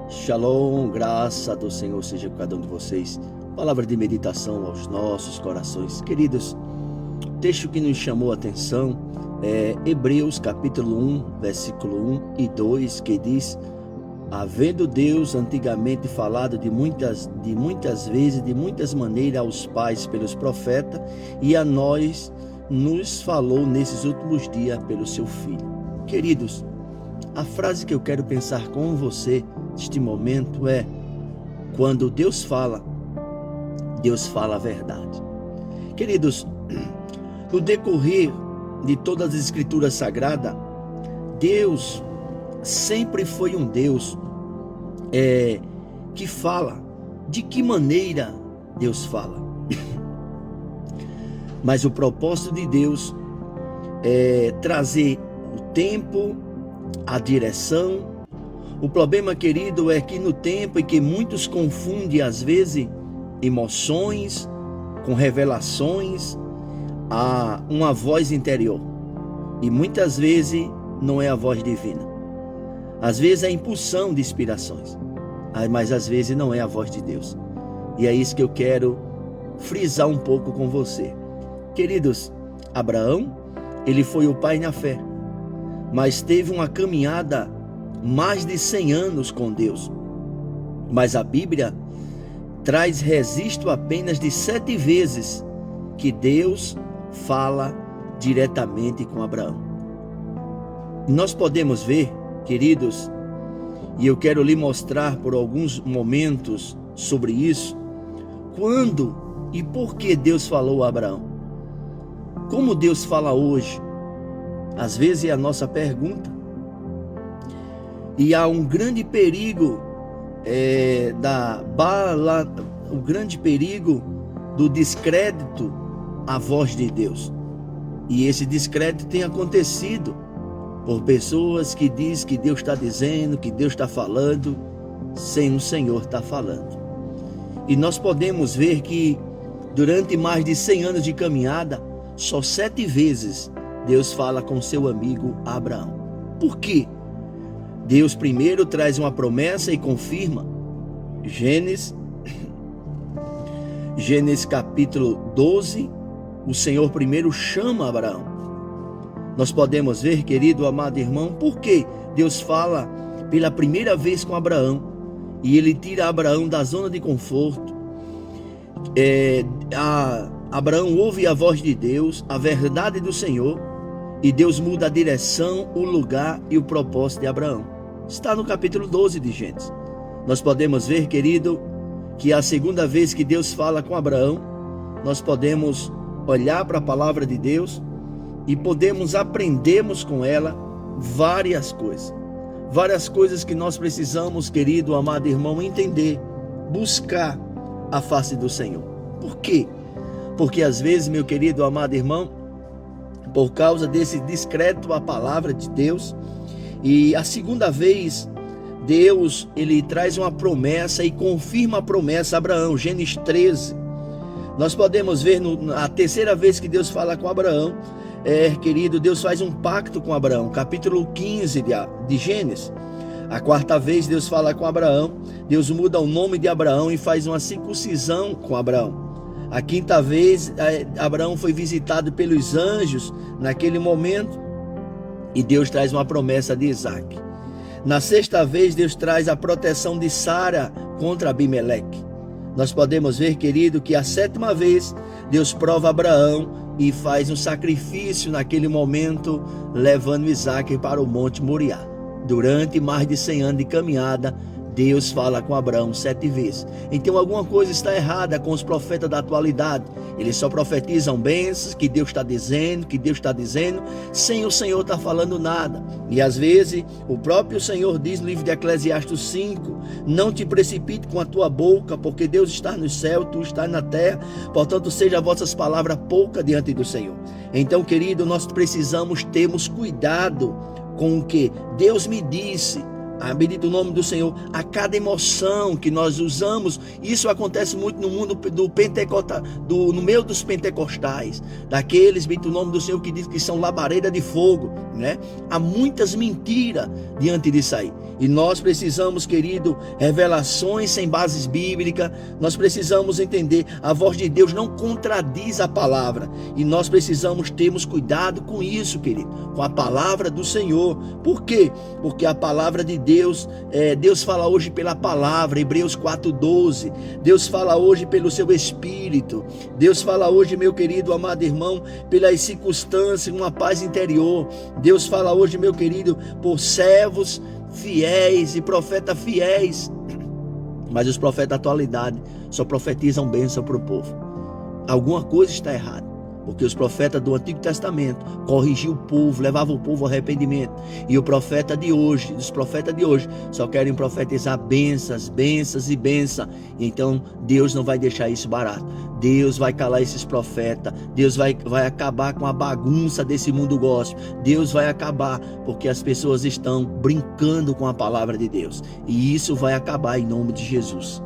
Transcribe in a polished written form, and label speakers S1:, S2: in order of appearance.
S1: Shalom, graça do Senhor seja com cada um de vocês. Palavra de meditação aos nossos corações. Queridos, o texto que nos chamou a atenção é Hebreus capítulo 1, versículo 1 e 2, que diz: havendo Deus antigamente falado de muitas vezes, de muitas maneiras aos pais pelos profetas, e a nós nos falou nesses últimos dias pelo seu Filho. Queridos, a frase que eu quero pensar com você neste momento é: quando Deus fala a verdade. Queridos, no decorrer de todas as escrituras sagradas, Deus sempre foi um Deus que fala. De que maneira Deus fala? Mas o propósito de Deus é trazer o tempo, a direção. O problema, querido, é que no tempo em que muitos confundem às vezes emoções com revelações, há uma voz interior, e muitas vezes não é a voz divina. Às vezes é a impulsão de inspirações, mas às vezes não é a voz de Deus. E é isso que eu quero frisar um pouco com você. Queridos, Abraão, ele foi o pai na fé, mas teve uma caminhada mais de 100 anos com Deus. Mas a Bíblia traz registro apenas de 7 vezes que Deus fala diretamente com Abraão. Nós podemos ver, queridos, e eu quero lhe mostrar por alguns momentos sobre isso, quando e por que Deus falou a Abraão. Como Deus fala hoje? Às vezes é a nossa pergunta. E há um grande perigo o grande perigo do descrédito à voz de Deus. E esse descrédito tem acontecido por pessoas que dizem que Deus está dizendo, que Deus está falando, sem o Senhor estar falando. E nós podemos ver que durante mais de 100 anos de caminhada, só 7 vezes Deus fala com seu amigo Abraão. Por quê? Deus primeiro traz uma promessa e confirma. Gênesis capítulo 12, o Senhor primeiro chama Abraão. Nós podemos ver, querido, amado irmão, por que Deus fala pela primeira vez com Abraão e ele tira Abraão da zona de conforto. Abraão ouve a voz de Deus, a verdade do Senhor, e Deus muda a direção, o lugar e o propósito de Abraão. Está no capítulo 12 de Gênesis. Nós podemos ver, querido, que a segunda vez que Deus fala com Abraão, nós podemos olhar para a palavra de Deus e podemos aprendermos com ela várias coisas que nós precisamos, querido, amado irmão, entender, buscar a face do Senhor. Por quê? Porque às vezes, meu querido, amado irmão, por causa desse descrédito à palavra de Deus, e a segunda vez Deus, ele traz uma promessa e confirma a promessa a Abraão. Gênesis 13. Nós podemos ver a terceira vez que Deus fala com Abraão, querido, Deus faz um pacto com Abraão. Capítulo 15 de Gênesis. A quarta vez Deus fala com Abraão, Deus muda o nome de Abraão e faz uma circuncisão com Abraão. A quinta vez, Abraão foi visitado pelos anjos naquele momento e Deus traz uma promessa de Isaac. Na sexta vez, Deus traz a proteção de Sara contra Abimeleque. Nós podemos ver, querido, que a sétima vez, Deus prova Abraão e faz um sacrifício naquele momento, levando Isaac para o Monte Moriá. Durante mais de 100 anos de caminhada, Deus fala com Abraão 7 vezes. Então alguma coisa está errada com os profetas da atualidade. Eles só profetizam bênçãos, que Deus está dizendo, sem o Senhor estar falando nada. E às vezes o próprio Senhor diz no livro de Eclesiastes 5, não te precipite com a tua boca, porque Deus está no céu, tu estás na terra, portanto seja vossas palavras poucas diante do Senhor. Então, querido, nós precisamos termos cuidado com o que Deus me disse, bendito o nome do Senhor, a cada emoção que nós usamos. Isso acontece muito no mundo do pentecostal, no meio dos pentecostais, daqueles, bendito o nome do Senhor, que diz que são labareda de fogo, né? Há muitas mentiras diante disso aí. E nós precisamos, querido, revelações sem bases bíblicas. Nós precisamos entender, a voz de Deus não contradiz a palavra. E nós precisamos termos cuidado com isso, querido, com a palavra do Senhor. Por quê? Porque a palavra de Deus, Deus fala hoje pela palavra, Hebreus 4:12. Deus fala hoje pelo seu Espírito. Deus fala hoje, meu querido, amado irmão, pelas circunstâncias, uma paz interior. Deus fala hoje, meu querido, por servos fiéis e profetas fiéis. Mas os profetas da atualidade só profetizam bênção para o povo. Alguma coisa está errada, porque os profetas do Antigo Testamento corrigiam o povo, levavam o povo ao arrependimento. E o profeta de hoje, os profetas de hoje, só querem profetizar bênçãos, bênçãos e bênçãos. Então Deus não vai deixar isso barato. Deus vai calar esses profetas. Deus vai acabar com a bagunça desse mundo gospel. Deus vai acabar, porque as pessoas estão brincando com a palavra de Deus. E isso vai acabar em nome de Jesus.